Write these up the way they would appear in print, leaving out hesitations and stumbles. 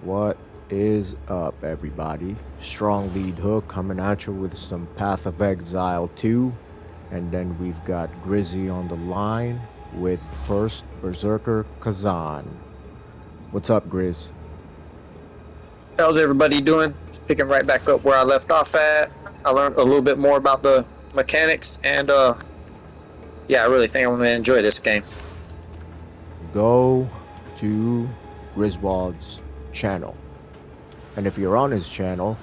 What is up, everybody? Strong lead hook coming at you with some Path of Exile 2. And then we've got Grizzy on the line with first Berserker Kazan. What's up, Grizz? How's everybody doing? Picking right back up where I left off at. I learned a little bit more about the mechanics, and yeah, I really think I'm gonna enjoy this game. Go to Griswold's channel. And if you're on his channel,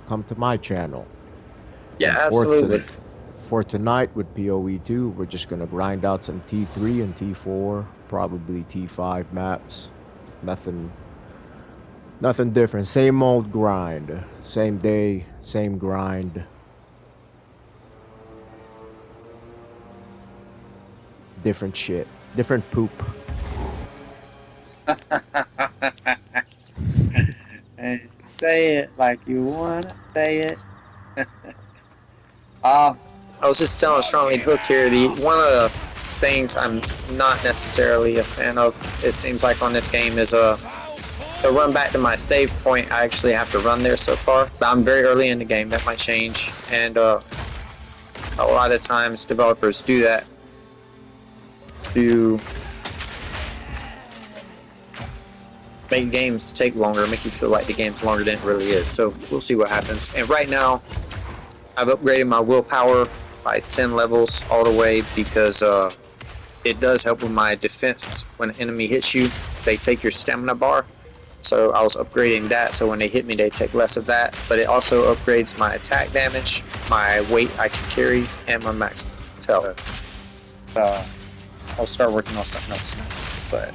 come to my channel. Yeah, And absolutely. For tonight with PoE2, we're just gonna grind out some T3 and T4, probably T5 maps. Nothing different. Same old grind. Same day, same grind. Different shit. Different poop. And say it like you wanna say it. I was just telling Strongly Hook here, one of the things I'm not necessarily a fan of, it seems like on this game, is to run back to my save point. I actually have to run there so far. But I'm very early in the game, that might change. And a lot of times developers do that to make games take longer, make you feel like the game's longer than it really is. So we'll see what happens. And right now, I've upgraded my willpower by 10 levels all the way because it does help with my defense. When an enemy hits you, they take your stamina bar. So I was upgrading that, so when they hit me, they take less of that. But it also upgrades my attack damage, my weight I can carry, and my max health. I'll start working on something else now, but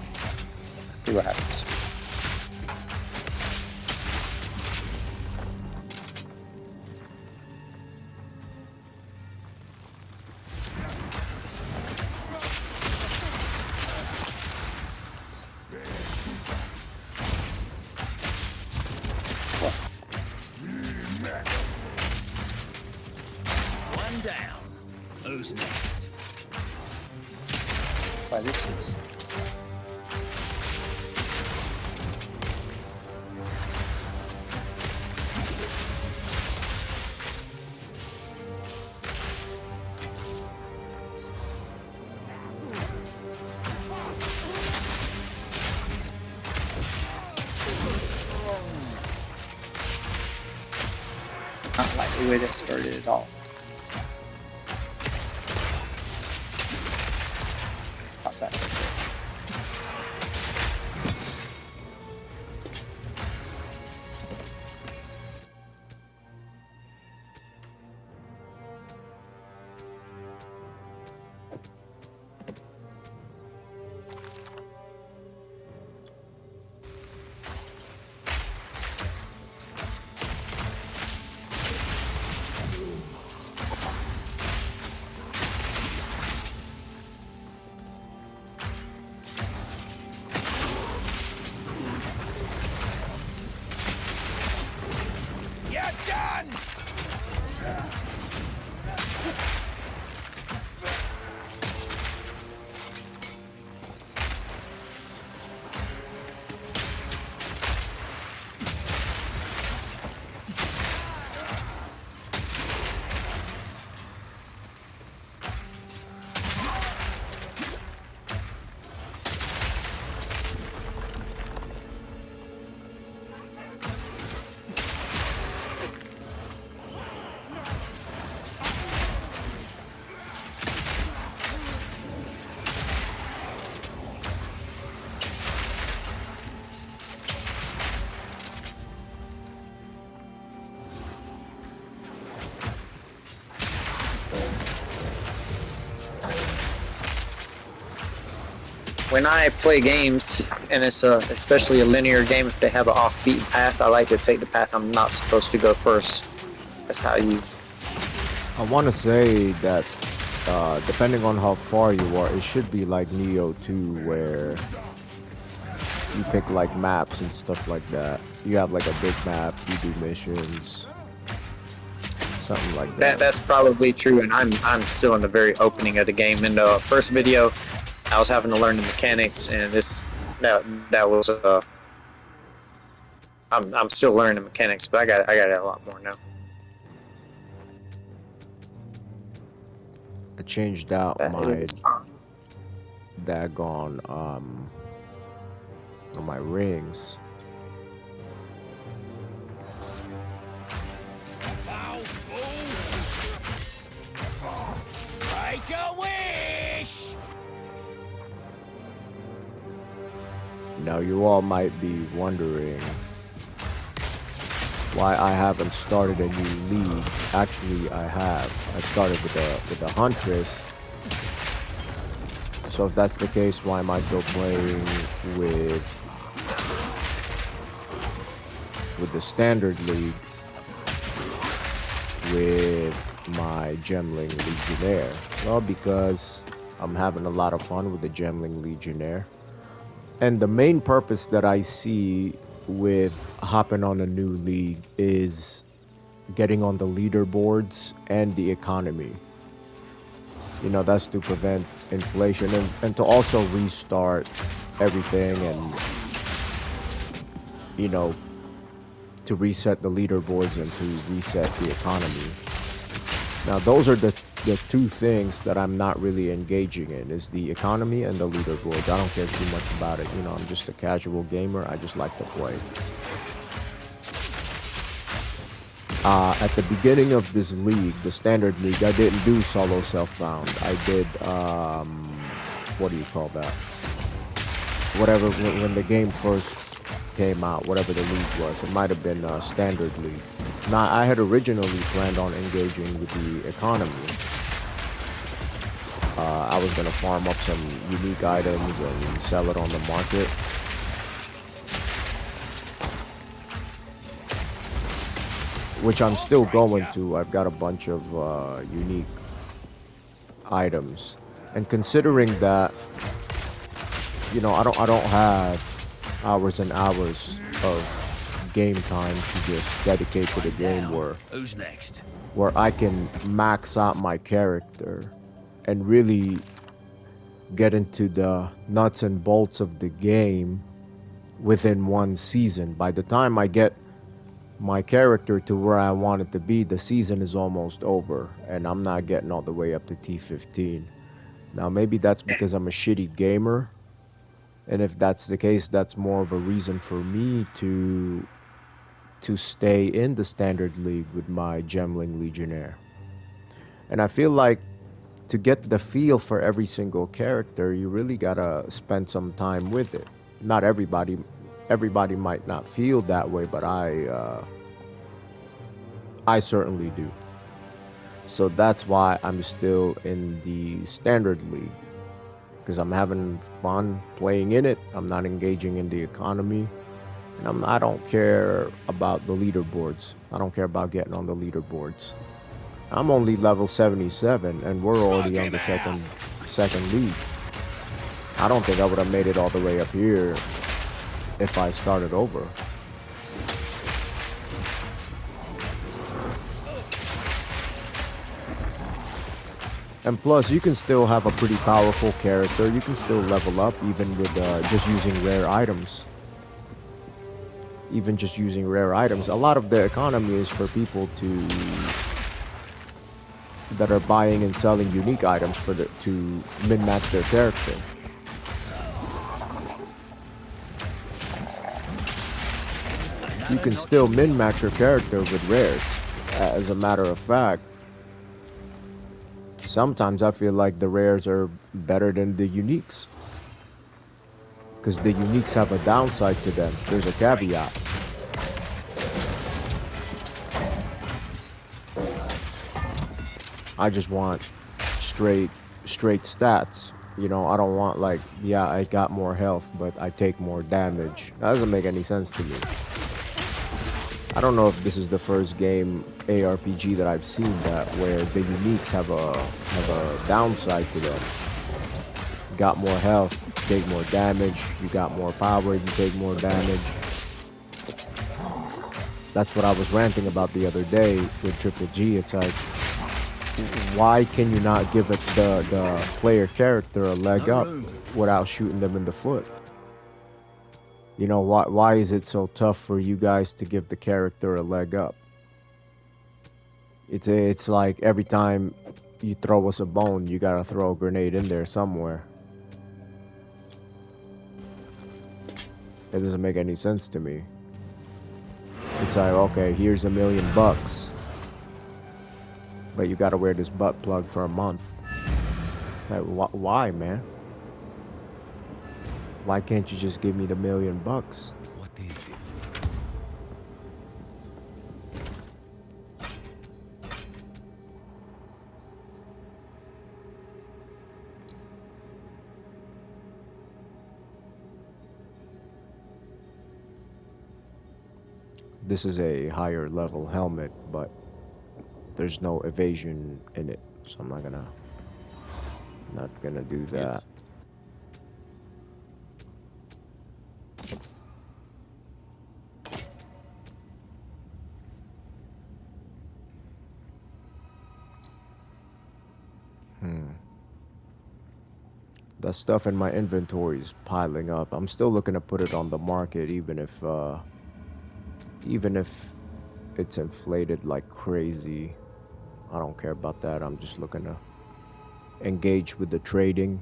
see what happens. One down. Who's next? Why this is. Not like the way that started at all. Pop that right there. You're done! When I play games, and it's especially a linear game, if they have an off-beaten path, I like to take the path I'm not supposed to go first. That's how you... I want to say that depending on how far you are, it should be like Neo 2, where you pick like maps and stuff like that. You have like a big map, you do missions, something like that. That's probably true, and I'm still in the very opening of the game. In the first video, I was having to learn the mechanics, and that was I'm still learning the mechanics, but I got a lot more now. I changed out That my is daggone on my rings. Foul fool! Make a wish! Now you all might be wondering why I haven't started a new league. Actually, I have. I started with the Huntress. So if that's the case, why am I still playing with the standard league with my Gemling Legionnaire? Well, because I'm having a lot of fun with the Gemling Legionnaire. And the main purpose that I see with hopping on a new league is getting on the leaderboards and the economy. You know, that's to prevent inflation and to also restart everything and, you know, to reset the leaderboards and to reset the economy. Now, those are the two things that I'm not really engaging in, is the economy and the leaderboards. I don't care too much about it. You know, I'm just a casual gamer. I just like to play. At the beginning of this league, the standard league, I didn't do solo self-found. I did, what do you call that? Whatever, when the game first came out, whatever the league was. It might have been standard league. Now, I had originally planned on engaging with the economy. I was going to farm up some unique items and sell it on the market. Which I'm still going to. I've got a bunch of unique items. And considering that, you know, I don't have hours and hours of game time to just dedicate to the game Who's next? where I can max out my character and really get into the nuts and bolts of the game within one season. By the time I get my character to where I want it to be, the season is almost over and I'm not getting all the way up to T15. Now maybe that's because I'm a shitty gamer, and if that's the case, that's more of a reason for me to stay in the standard league with my Gemling Legionnaire. And I feel like to get the feel for every single character, you really gotta spend some time with it. Not everybody might not feel that way, but I certainly do. So that's why I'm still in the standard league, because I'm having fun playing in it. I'm not engaging in the economy, and I don't care about the leaderboards. I don't care about getting on the leaderboards. I'm only level 77, and we're already on the second league. I don't think I would have made it all the way up here if I started over. And plus, you can still have a pretty powerful character. You can still level up even with just using rare items. Even just using rare items. A lot of the economy is for people that are buying and selling unique items to min-max their character. You can still min-max your character with rares. As a matter of fact, sometimes I feel like the rares are better than the uniques, because the uniques have a downside to them. There's a caveat. I just want straight stats. You know, I don't want like, yeah, I got more health, but I take more damage. That doesn't make any sense to me. I don't know if this is the first game ARPG that I've seen that where the uniques have a downside to them. You got more health, you take more damage. You got more power, you take more damage. That's what I was ranting about the other day with Triple G. It's like, why can you not give it the player character a leg up without shooting them in the foot? You know, why is it so tough for you guys to give the character a leg up? It's like every time you throw us a bone, you gotta throw a grenade in there somewhere. It doesn't make any sense to me. It's like, okay, here's $1,000,000, but you gotta wear this butt plug for a month. Like, why, man? Why can't you just give me the $1,000,000? What is it? This is a higher level helmet, but there's no evasion in it, so I'm not gonna do that. Yes. The stuff in my inventory is piling up. I'm still looking to put it on the market, even if it's inflated like crazy. I don't care about that. I'm just looking to engage with the trading,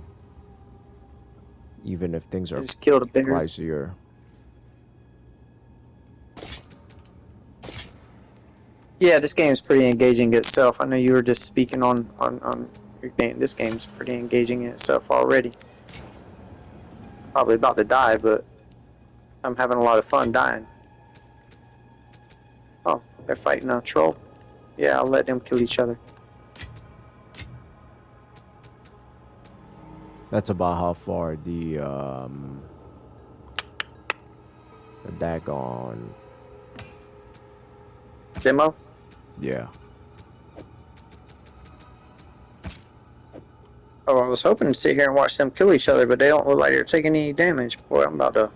even if things I are just killed a bear. pricier. Yeah, this game is pretty engaging itself. I know you were just speaking on your game. This game's pretty engaging in itself already. Probably about to die, but I'm having a lot of fun dying. Oh, they're fighting a troll. Yeah, I'll let them kill each other. That's about how far the daggone, Demo? yeah. Oh, I was hoping to sit here and watch them kill each other, but they don't look like they're taking any damage. Boy, I'm about to...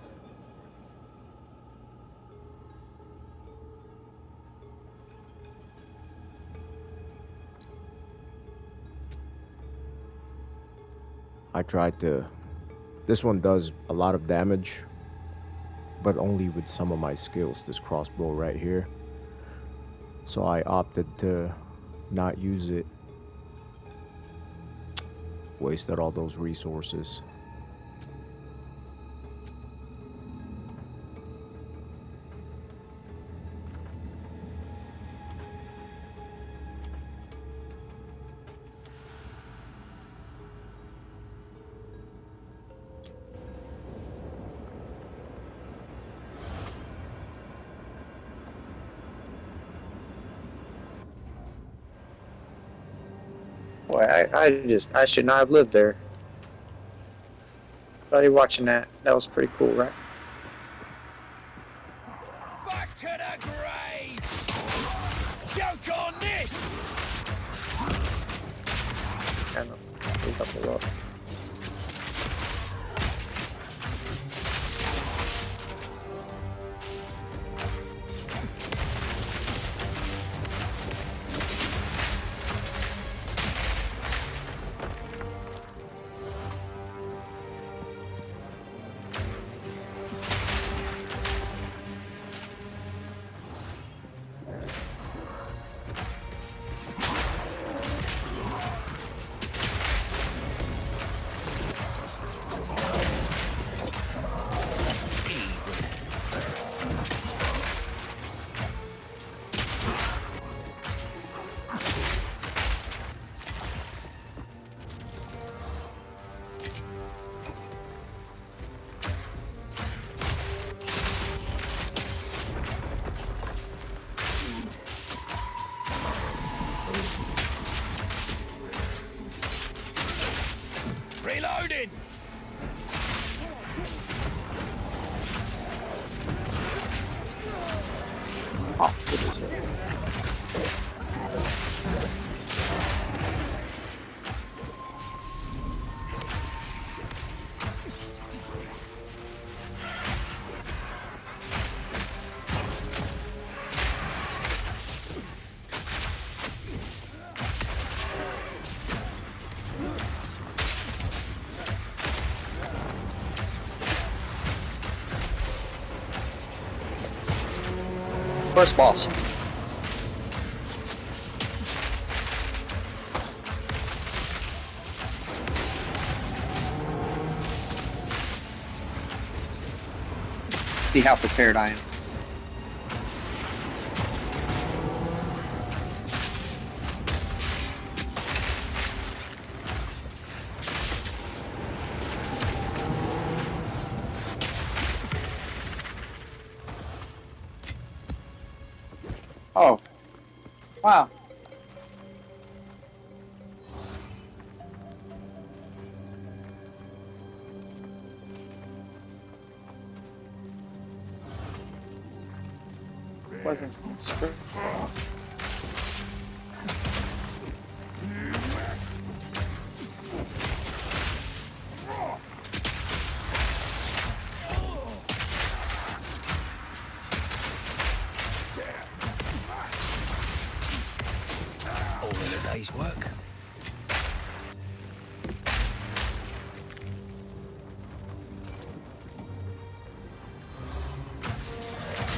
I tried to. This one does a lot of damage, but only with some of my skills. This crossbow right here. So I opted to not use it. Wasted all those resources. Boy, I should not have lived there. Everybody watching that, that was pretty cool, right? Back to the grave! Joke on this! Kind of leave up a lot. Reloading! Oh, it is here. First boss. See how prepared I am. Oh. Wow. Wasn't script. All in a day's work.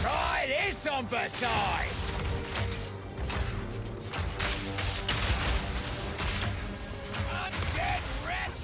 Try this on for size. Undead wretch.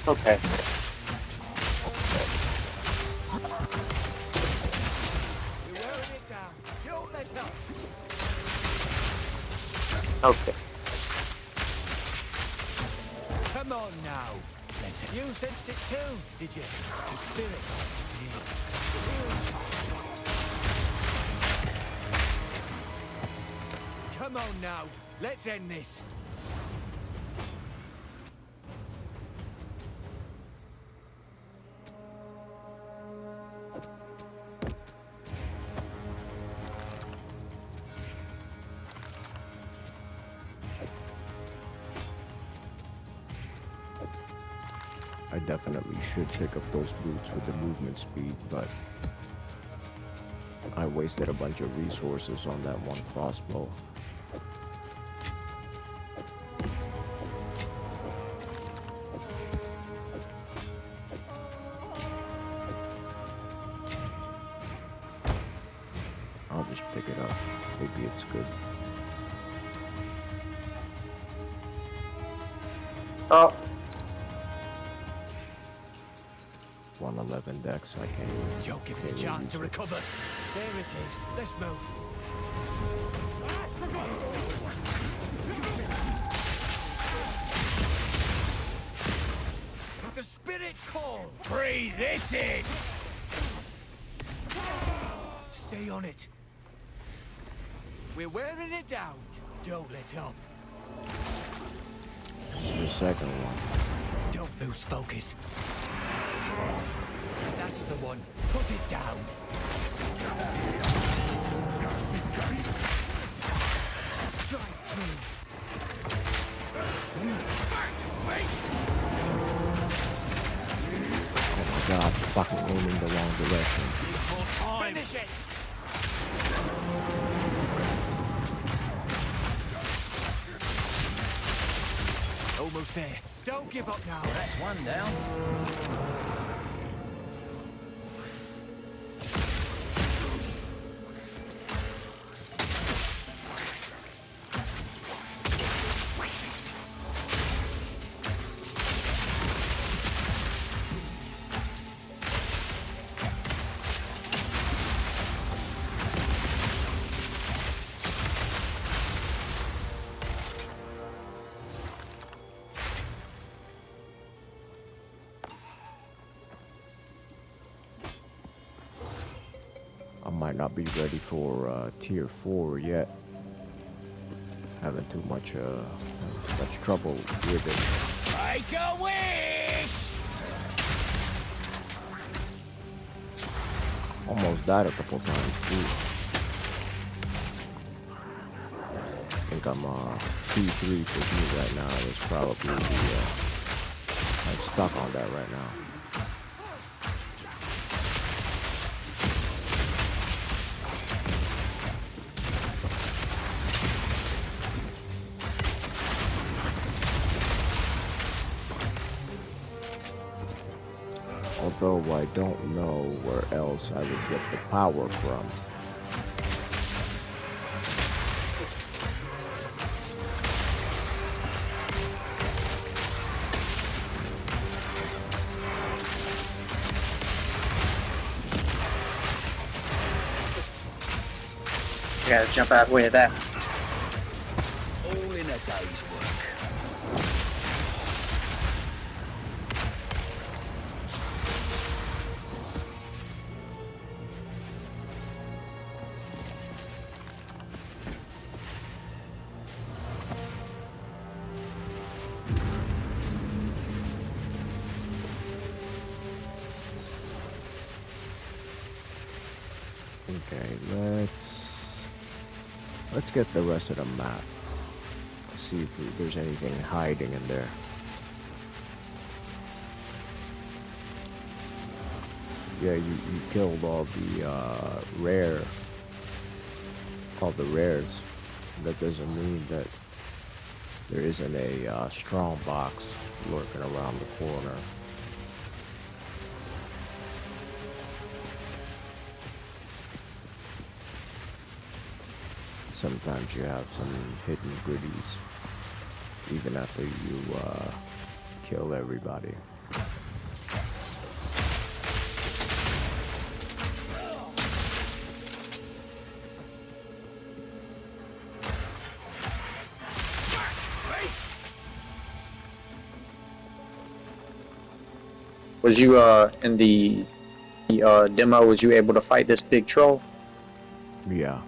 Okay. We're wearing it down. Don't let up. Okay. Come on now. You sensed it too, did you? The spirit. Come on now. Let's end this. I definitely should pick up those boots with the movement speed, but I wasted a bunch of resources on that one crossbow. I'll just pick it up. Maybe it's good. Oh, 111 decks, I can't even. Don't give it a chance to recover. There it is. Let's move. The spirit call. Breathe this in. Stay on it. We're wearing it down. Don't let up. This is the second one. Don't lose focus. That's the one. Put it down. Strike through. Oh my god, fucking aiming the wrong direction. Finish it. Almost there. Don't give up now. That's one down. I might not be ready for tier 4 yet. Having too much trouble with it. Make a wish! Almost died a couple times too. think I'm T3 for me right now. It's probably I'm stuck on that right now. Although I don't know where else I would get the power from. You gotta jump out way of that. All in a day's work. Okay, let's get the rest of the map. See if there's anything hiding in there. Yeah, you killed all the rares. That doesn't mean that there isn't a strong box lurking around the corner. Sometimes you have some hidden goodies, even after you kill everybody. Was you in the demo? Was you able to fight this big troll? Yeah.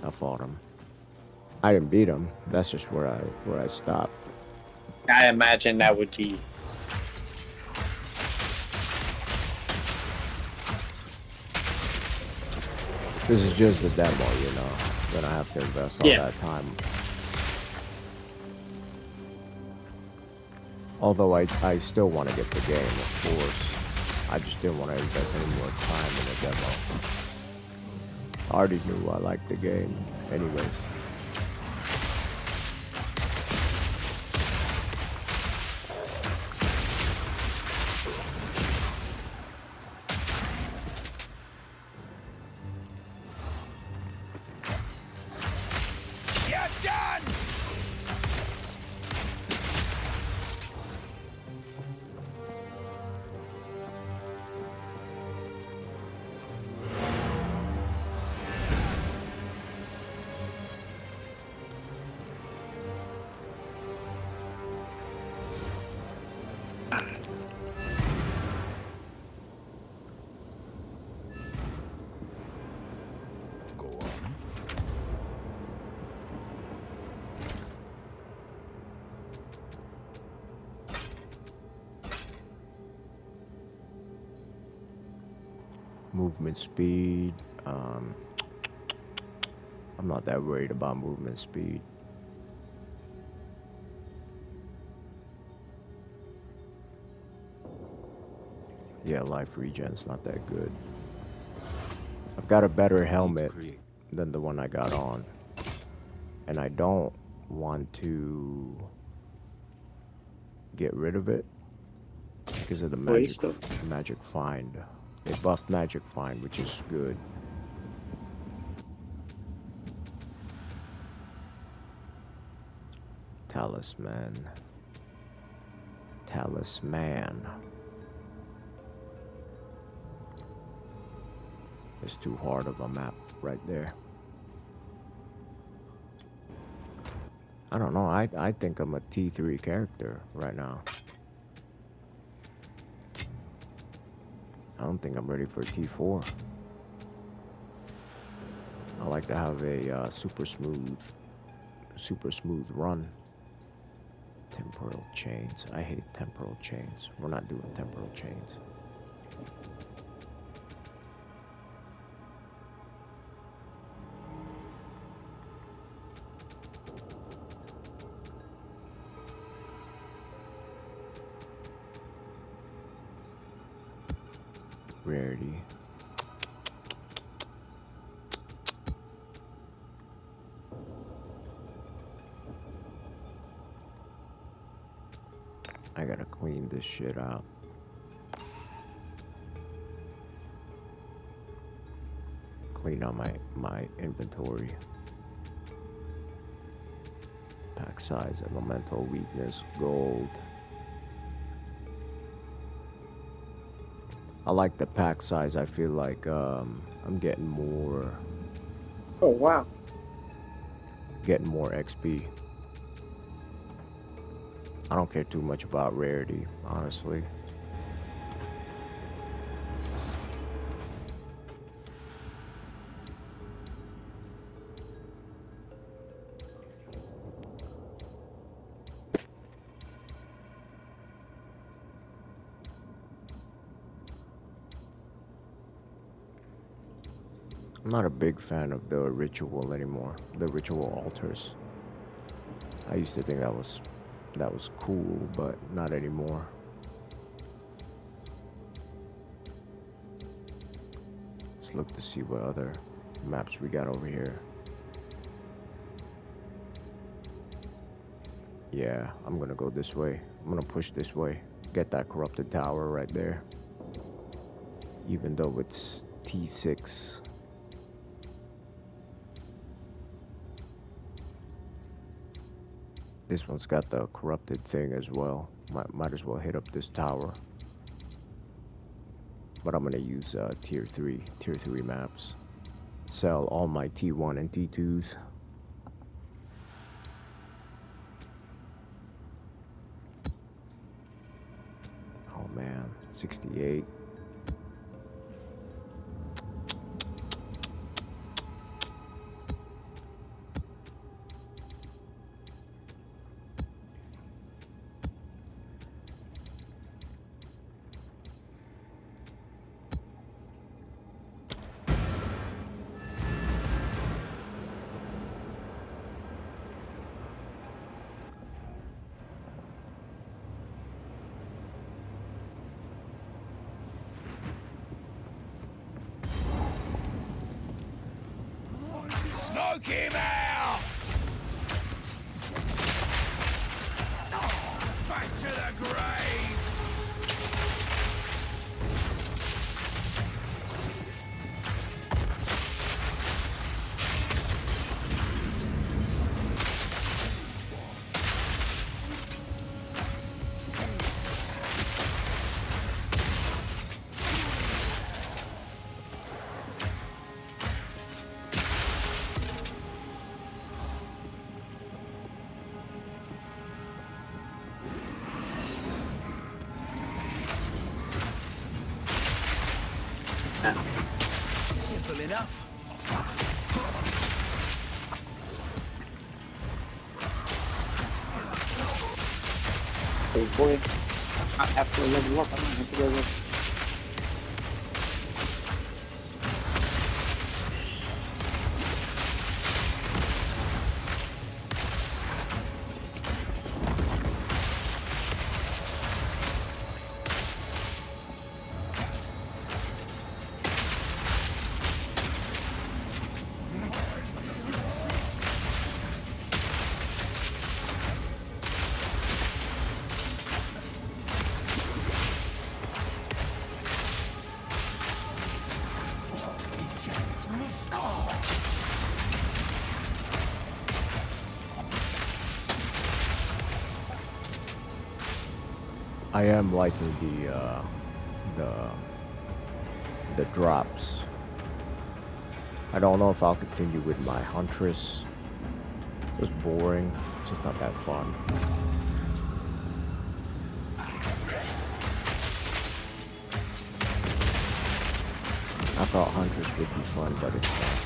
I fought him. I didn't beat him. That's just where I stopped. I imagine that would be. This is just the demo, you know. Then I have to invest all that time. Although I still want to get the game, of course. I just didn't want to invest any more time in the demo. I already knew I liked the game anyways. You're done! Go on. Movement speed. I'm not that worried about movement speed. Yeah, life regen's not that good. I've got a better helmet than the one I got on. And I don't want to get rid of it because of the magic find. They buffed magic find, which is good. Talisman. It's too hard of a map right there. I don't know. I think I'm a T3 character right now. I don't think I'm ready for T4. I like to have a super smooth run. Temporal chains. I hate temporal chains. We're not doing temporal chains. Rarity. I gotta clean this shit out. Clean out my inventory. Pack size, elemental weakness, gold. I like the pack size. I feel like I'm getting more Oh wow. XP. I don't care too much about rarity, honestly. I'm not a big fan of the ritual anymore. The ritual altars. I used to think that was cool, but not anymore. Let's look to see what other maps we got over here. Yeah, I'm gonna go this way. I'm gonna push this way. Get that corrupted tower right there. Even though it's T6. This one's got the corrupted thing as well. Might as well hit up this tower. But I'm gonna use tier 3 maps. Sell all my T1 and T2s. Oh man, 68. Smoke him out! Back to the grave! Simple enough. Oh boy. I have to level up. I don't have to level up. I am liking the drops. I don't know if I'll continue with my Huntress. Just boring. It's just not that fun. I thought Huntress would be fun, but it's not.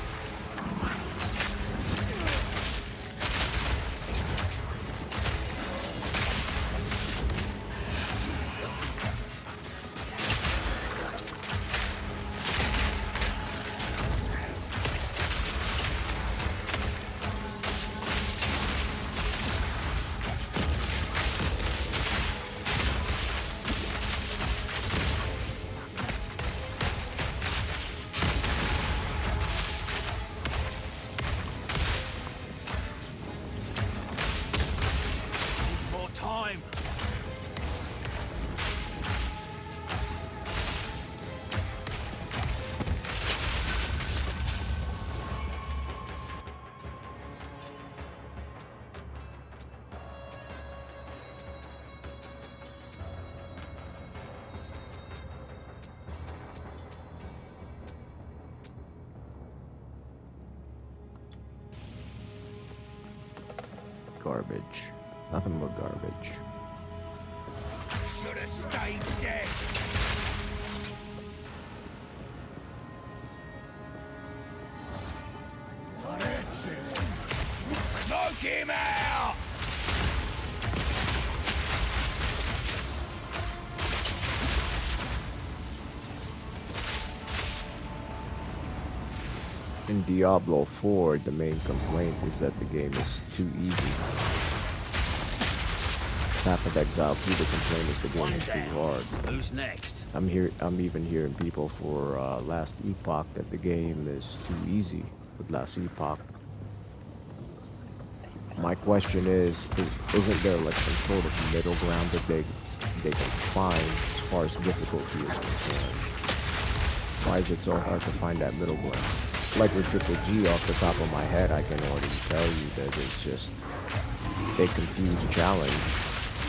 garbage. Nothing but garbage. Should have stayed dead. Smoke him out! In Diablo 4, the main complaint is that the game is too easy. Half of Exile 2, the complaint is the game is too hard. Who's next? I'm even hearing people for Last Epoch that the game is too easy with Last Epoch. My question is isn't there like some sort of middle ground that they can find as far as difficulty is concerned? Why is it so hard to find that middle ground? Like with Triple G, off the top of my head, I can already tell you that it's just they confuse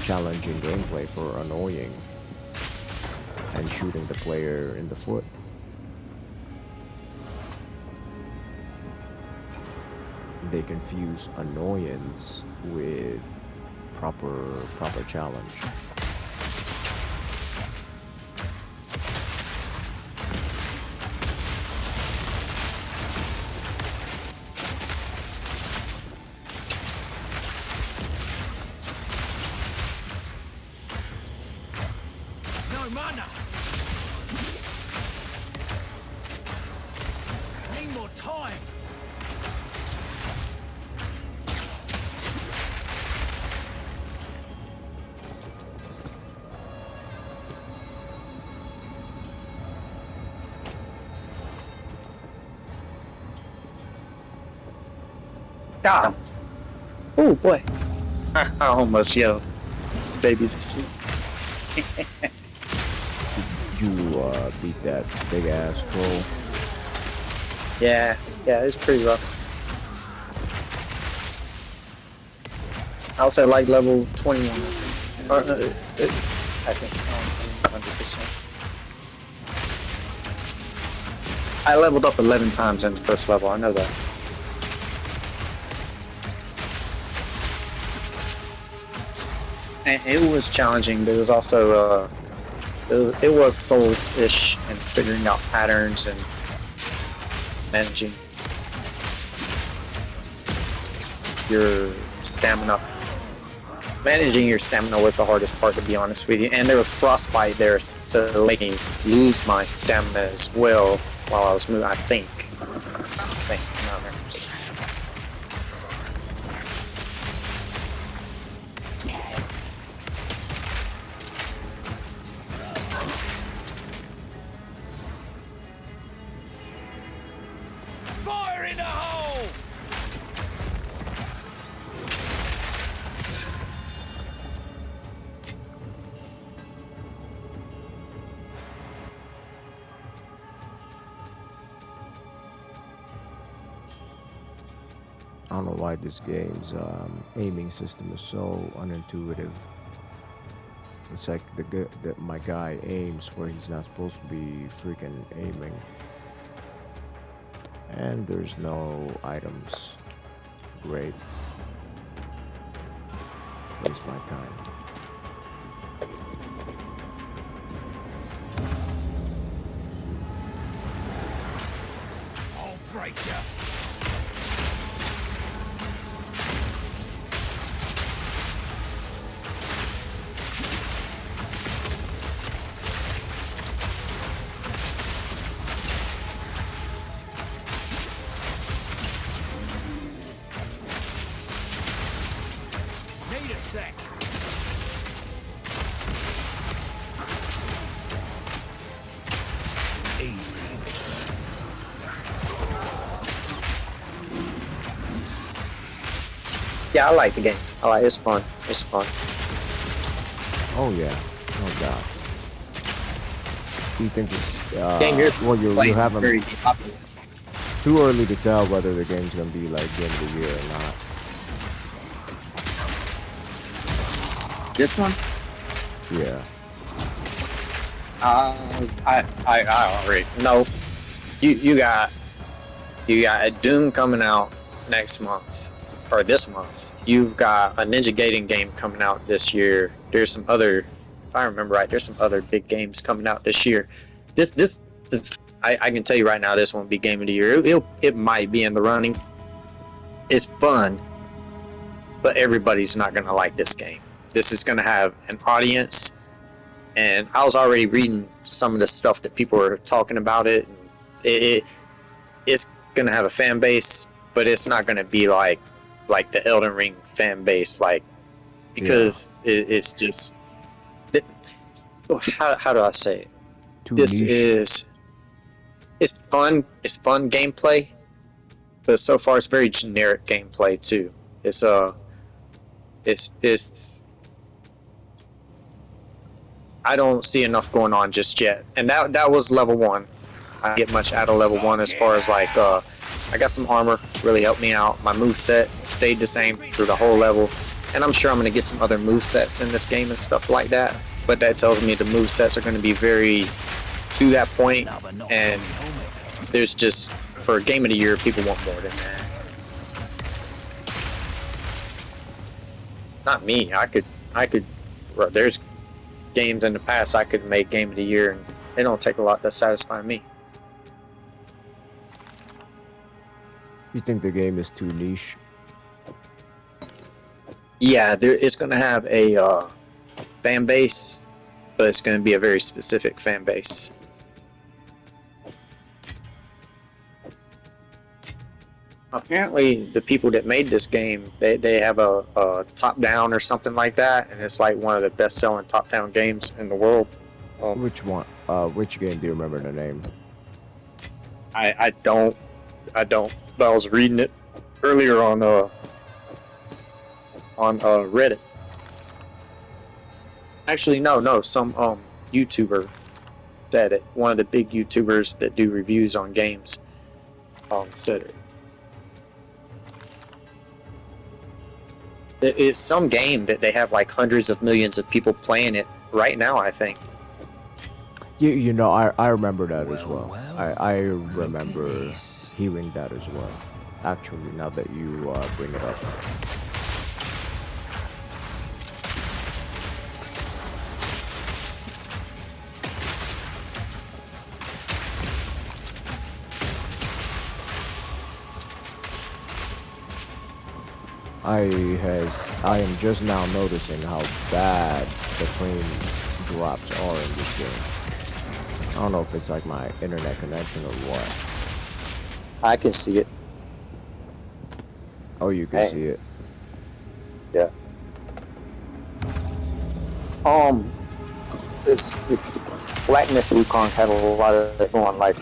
challenging gameplay for annoying and shooting the player in the foot. They confuse annoyance with proper challenge. No mana! Need more time! God. Oh boy. I almost yelled. Baby's asleep. You beat that big ass troll. Yeah, it's pretty rough. I also like level 21. I think 100%. I leveled up 11 times in the first level. I know that. And it was challenging, but it was also it was Souls-ish and figuring out patterns and managing your stamina. Managing your stamina was the hardest part, to be honest with you. And there was frostbite there, so it made me lose my stamina as well while I was moving. I think. I'm not 100%. Fire in the hole! I don't know why this game's aiming system is so unintuitive. It's like my guy aims where he's not supposed to be freaking aiming. And there's no items. Great. Waste my time. I'll break you! Need a sec. Easy. Yeah, I like the game. It's fun. It's fun. Oh yeah, no doubt. Do you think it's Game you're well you playing haven't very populous. too early to tell whether the game's gonna be like game of the year or not. This one? Yeah. I already know. You got a Doom coming out next month. or this month, you've got a Ninja Gaiden game coming out this year. There's some other, if I remember right, there's some other big games coming out this year. This is, I can tell you right now, this won't be Game of the Year. It might be in the running. It's fun, but everybody's not going to like this game. This is going to have an audience, and I was already reading some of the stuff that people were talking about it. It's going to have a fan base, but it's not going to be like the Elden Ring fan base, like, because it's just, how do I say it? This is, it's fun gameplay, but so far it's very generic gameplay too. It's I don't see enough going on just yet, and that was level 1. I didn't get much out of level 1 as far as like I got some armor, really helped me out. My moveset stayed the same through the whole level, and I'm sure I'm gonna get some other movesets in this game and stuff like that. But that tells me the movesets are gonna be very to that point, and there's just, for a Game of the Year, people want more than that. Not me. I could. Well, there's games in the past I could make Game of the Year, and it don't take a lot to satisfy me. You think the game is too niche? Yeah, it's going to have a fan base, but it's going to be a very specific fan base. Apparently, the people that made this game, they have a top-down or something like that, and it's like one of the best-selling top-down games in the world. Which one? Which game do you remember the name? I don't. But I was reading it earlier on Reddit. Actually, no. Some YouTuber said it. One of the big YouTubers that do reviews on games said it. It's some game that they have like hundreds of millions of people playing it right now, I think. You know, I remember that as well. I remember hearing that as well. Actually, now that you bring it up. I am just now noticing how bad the frame drops are in this game. I don't know if it's like my internet connection or what. I can see it. Oh, you can see it. Yeah. It's Black Myth Wukong had a lot of it going. Like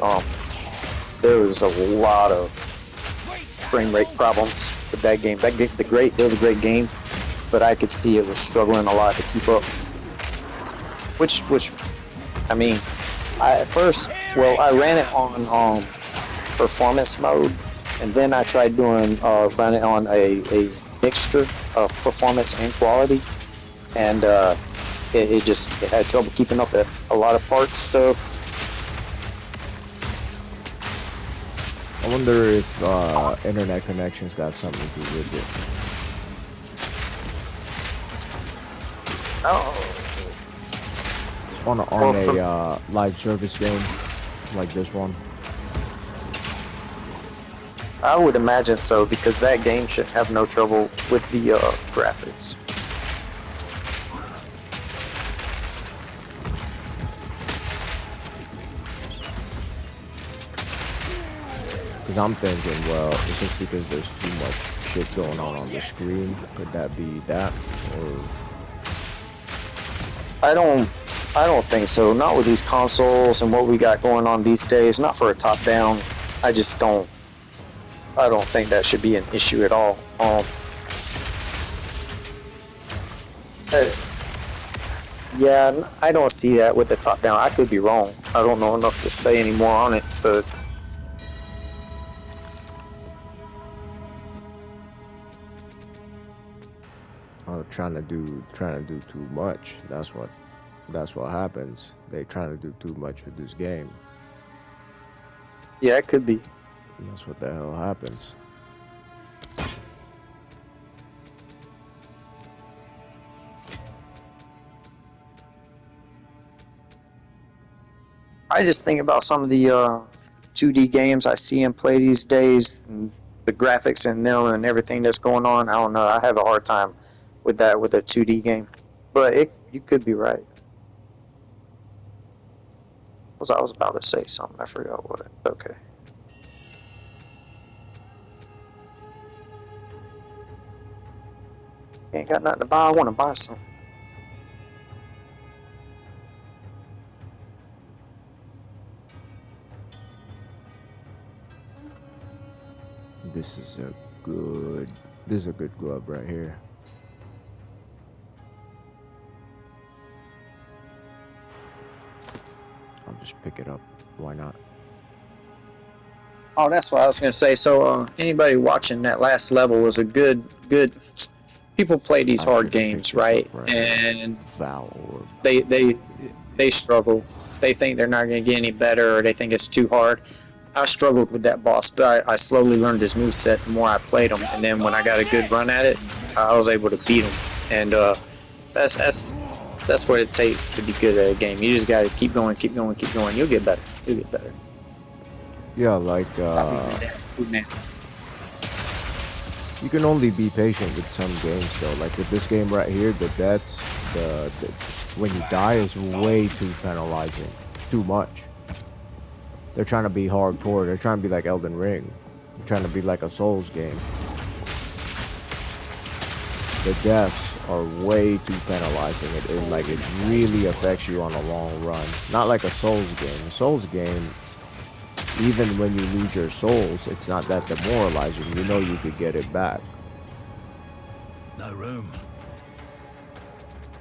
there was a lot of frame rate problems with that game. It was a great game, but I could see it was struggling a lot to keep up. Which I mean, I ran it on performance mode, and then I tried running it on a mixture of performance and quality, and it had trouble keeping up at a lot of parts. So I wonder if internet connections got something to do with it. On a live service game like this one. I would imagine so, because that game should have no trouble with the graphics. Because I'm thinking, well, it's just because there's too much shit going on the screen. Could that be that? Or I don't think so. Not with these consoles and what we got going on these days. Not for a top-down. I don't think that should be an issue at all. Yeah, I don't see that with the top-down. I could be wrong. I don't know enough to say any more on it, but trying to do too much. That's what happens. They trying to do too much with this game. yeah, it could be. That's what the hell happens. I just think about some of the 2D games I see and play these days, and the graphics in them and everything that's going on. I don't know. I have a hard time with that with a 2D game, but you could be right. I was about to say something. I forgot what. Okay. Ain't got nothing to buy. I want to buy something. This is a good. This is a good glove right here. I'll just pick it up. Why not? Oh, that's what I was gonna say. So, anybody watching that last level was a good. People play these I hard should've picked games, this right? up right And Val or they struggle. They think they're not gonna get any better, or they think it's too hard. I struggled with that boss, but I slowly learned his moveset the more I played him, and then when I got a good run at it, I was able to beat him. And that's what it takes to be good at a game. You just gotta keep going, keep going, keep going. You'll get better. You'll get better. yeah, like you can only be patient with some games though. Like with this game right here, the deaths, the when you die is way too penalizing, too much. They're trying to be hardcore. They're trying to be like Elden Ring. They're trying to be like a Souls game. The deaths are way too penalizing. It really affects you on a long run. Not like a Souls game. A Souls game, even when you lose your souls, it's not that demoralizing. You know you could get it back. No room.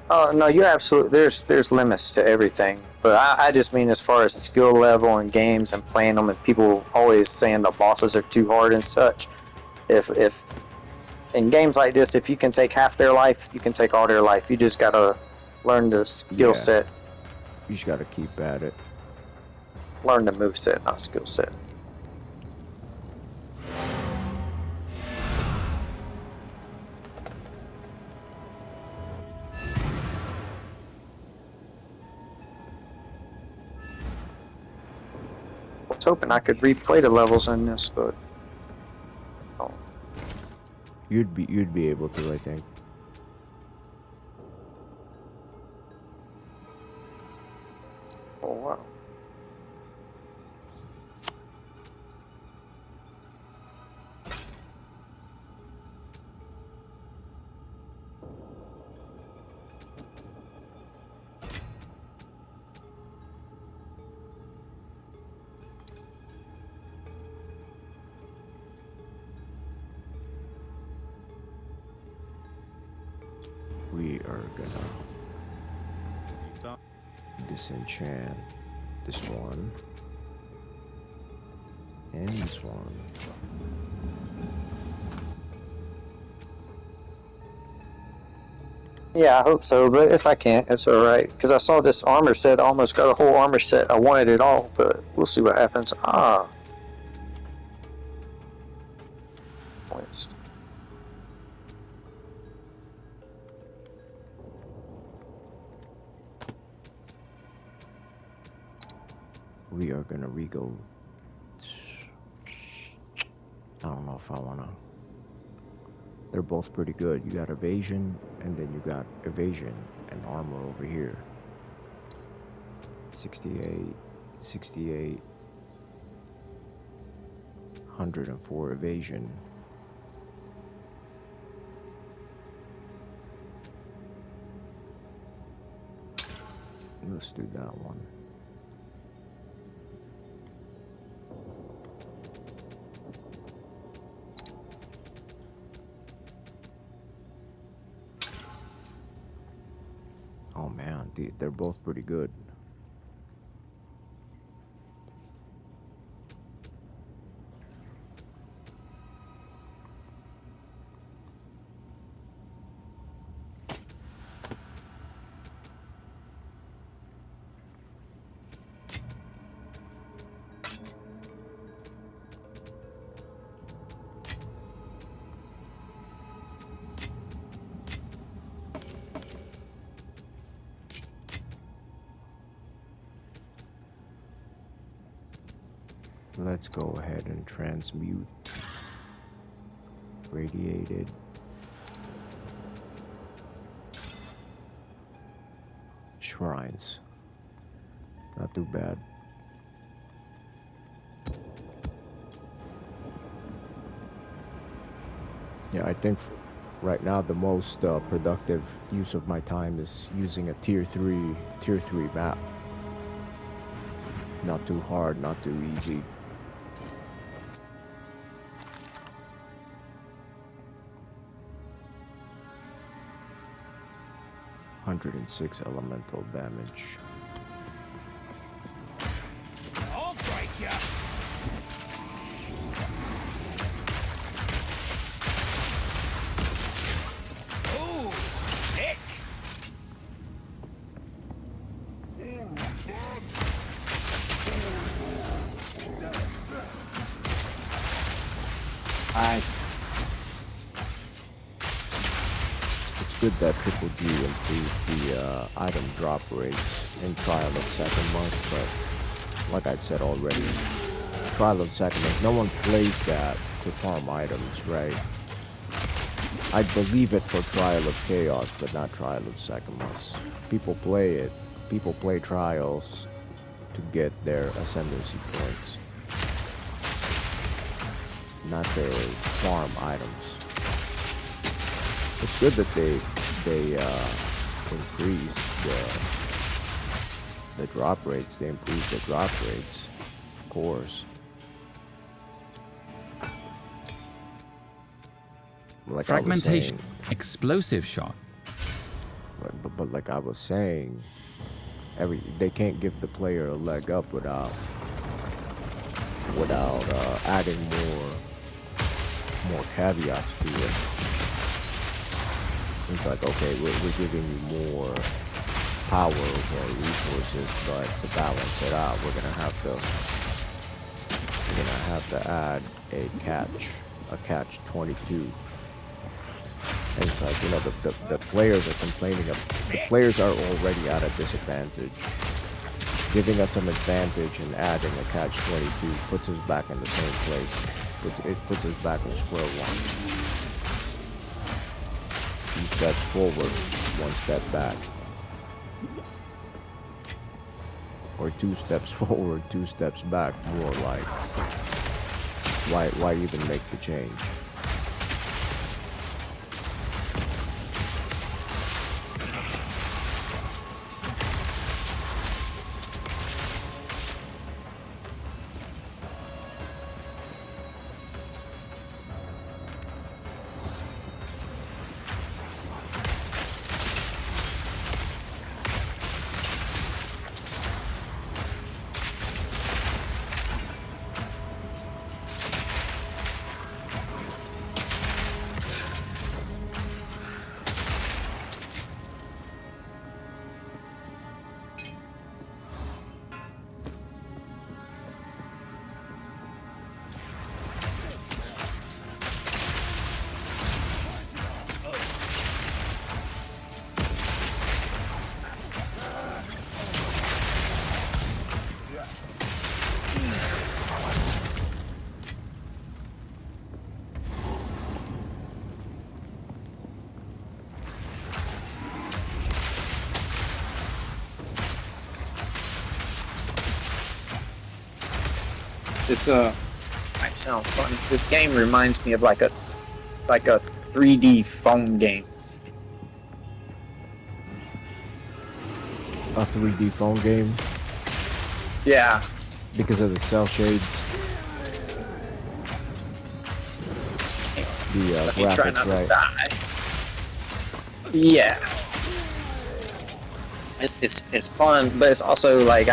Oh no, you're absolutely. There's limits to everything, but I just mean as far as skill level in games and playing them, and people always saying the bosses are too hard and such. If in games like this, if you can take half their life, you can take all their life. You just gotta learn the skill set, You just gotta keep at it. learn the move set, not skill set. I was hoping I could replay the levels in this, but oh. You'd be able to, I think. Oh wow. We are gonna disenchant this one and this one. Yeah, I hope so, but if I can't, it's alright. Because I saw this armor set, I almost got a whole armor set. I wanted it all, but we'll see what happens. Points. We are gonna re-go. I don't know if I wanna. They're both pretty good. You got evasion, and then you got evasion and armor over here. 68, 68, 104 evasion. Let's do that one. Oh man, they're both pretty good. Let's go ahead and transmute. Radiated. Shrines. Not too bad. Yeah, I think right now the most productive use of my time is using a tier 3 map. Not too hard, not too easy. $106 elemental damage. I'll break ya. Oh, sick. Nice. It's good that Triple G improved the item drop rates in Trial of Second but like I said already, Trial of Second no one plays that to farm items, right? I believe it for Trial of Chaos, but not Trial of Second. People play it. People play Trials to get their ascendancy points, not their farm items. It's good that they increase the drop rates. They improve the drop rates, of course. Like Fragmentation, explosive shot. But like I was saying, they can't give the player a leg up without adding more caveats to it. It's like, okay, we're giving you more power or resources, but to balance it out, we're gonna have to add a catch 22. And it's like, you know, the players are complaining the players are already at a disadvantage. Giving us some advantage and adding a catch 22 puts us back in the same place. It puts us back on square one. 2 steps forward, 1 step back. Or 2 steps forward, 2 steps back, more like. Why even make the change? This might sound funny. This game reminds me of like a 3D phone game. A 3D phone game? Yeah. Because of the cell shades? The Let me try not graphics, right? to die. Yeah. It's fun, but it's also like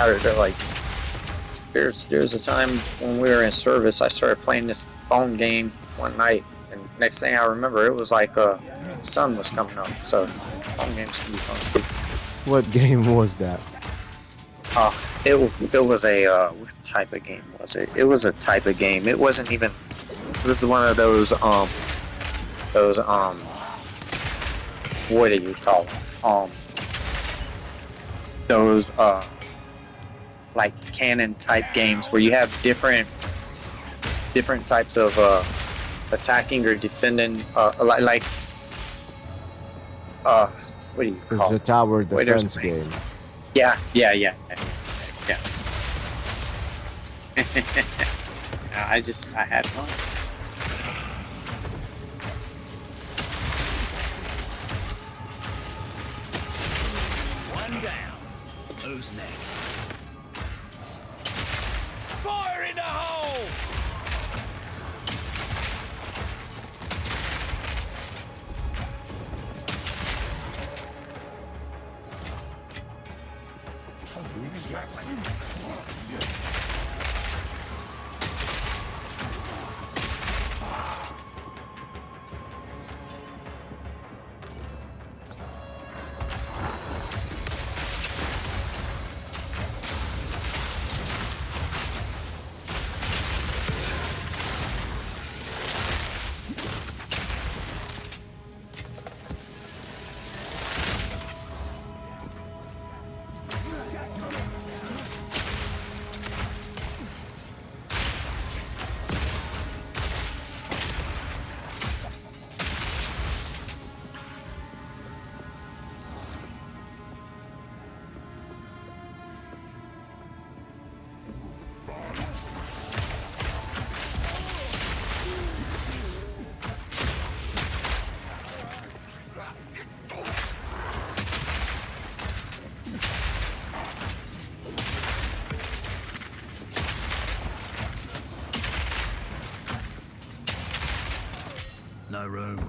there's a time when we were in service, I started playing this phone game one night, and next thing I remember, it was like the sun was coming up. So phone games can be fun. What game was that? It was a what type of game was it? It was a type of game. It wasn't even. This is one of those what do you call them? Those like canon type games where you have different different types of attacking or defending, what do you It's call a it? tower Wait, there's defense a- game. Yeah. I had fun. One down. Who's next? Fire in the hole! No room.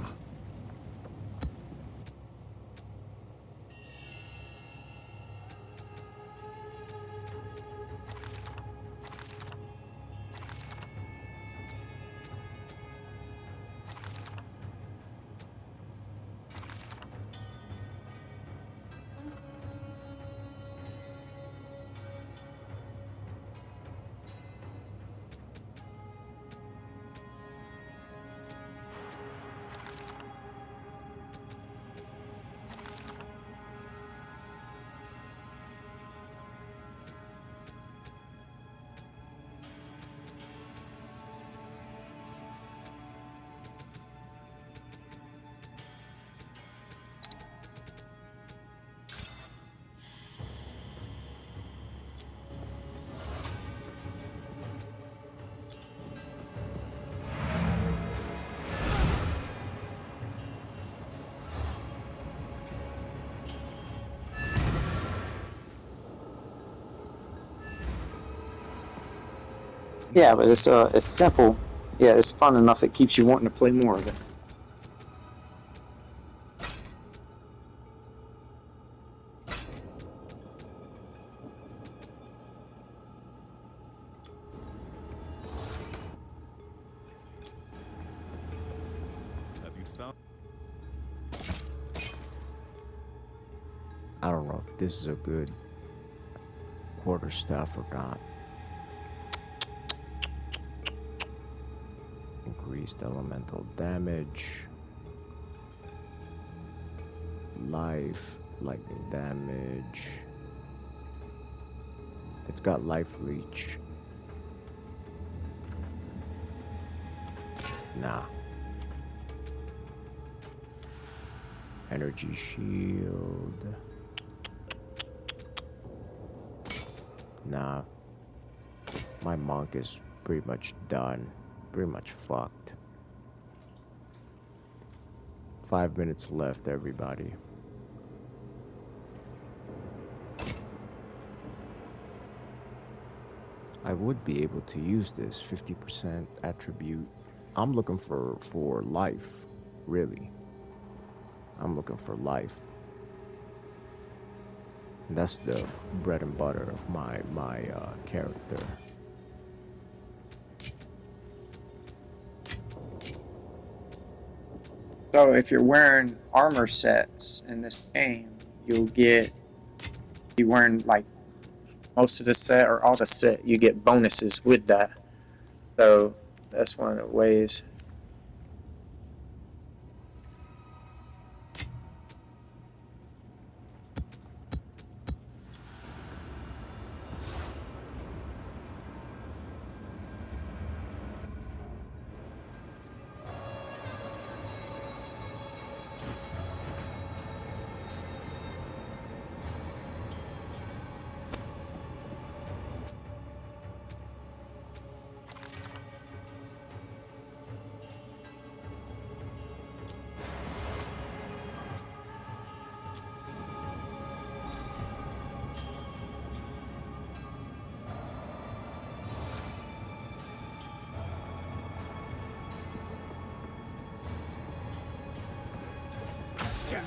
Yeah, but it's simple. Yeah, it's fun enough. It keeps you wanting to play more of it. Have you found? I don't know if this is a good quarterstaff or not. Increased elemental damage, life, lightning damage. It's got life leech. Nah. Energy shield. Nah. My monk is pretty much done. Pretty much fucked. 5 minutes left, everybody. I would be able to use this 50% attribute. I'm looking for life, really. I'm looking for life. And that's the bread and butter of my character. So if you're wearing armor sets in this game, you'll be wearing like most of the set or all the set. You get bonuses with that. So that's one of the ways.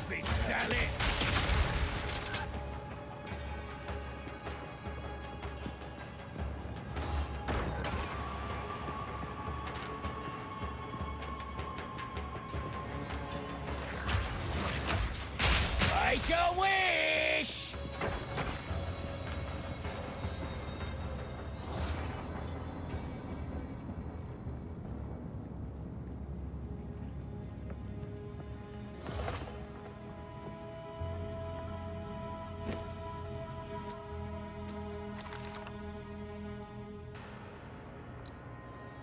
Stupid Sally. Make a wish!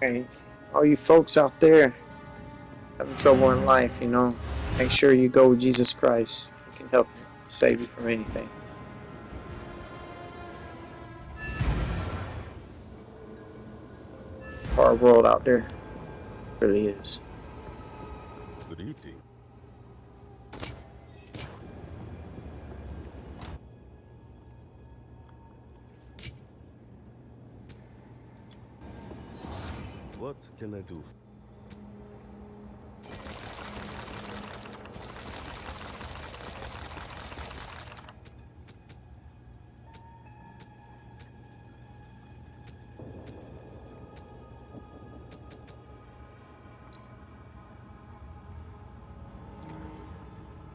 Hey, all you folks out there having trouble in life, you know, make sure you go with Jesus Christ. He can help you, save you from anything. Hard world out there. Really is. Good evening. What can I do?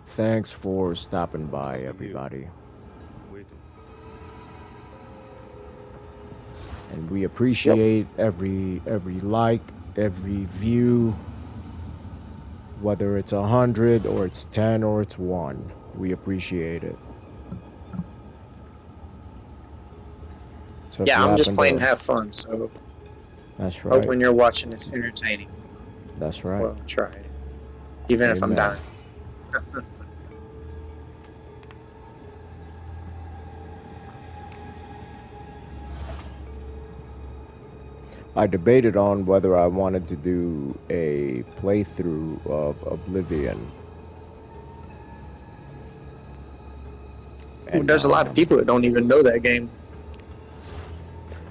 Thanks for stopping by, everybody. Waiting. And we appreciate every like, every view, whether it's 100 or it's 10 or it's 1. We appreciate it. So if Yeah, you I'm just happen playing to to- have fun, so That's hope right. when you're watching it's entertaining. That's right. Well, try it. Even if I'm Amen. dying. I debated on whether I wanted to do a playthrough of Oblivion. And, There's a lot of people that don't even know that game.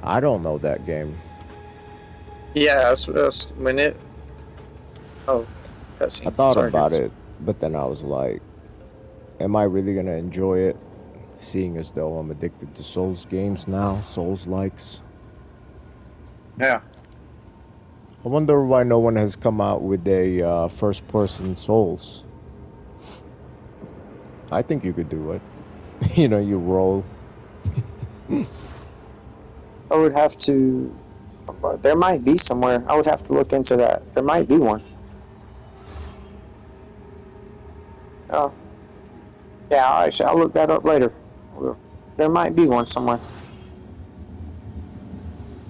I don't know that game. Yeah, that's when it. Oh, cutscene. I thought Sorry, about dudes. it, but then I was like, am I really gonna enjoy it? Seeing as though I'm addicted to Souls games now, Souls likes. Yeah. I wonder why no one has come out with a first-person Souls. I think you could do it. You know, you roll. I would have to. There might be somewhere. I would have to look into that. There might be one. Oh. Yeah, I'll look that up later. There might be one somewhere.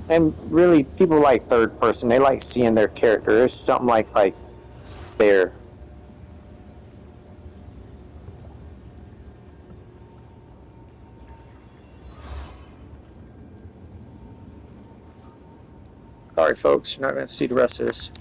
And really, people like third person. They like seeing their character. It's something like there. Sorry, folks. You're not going to see the rest of this.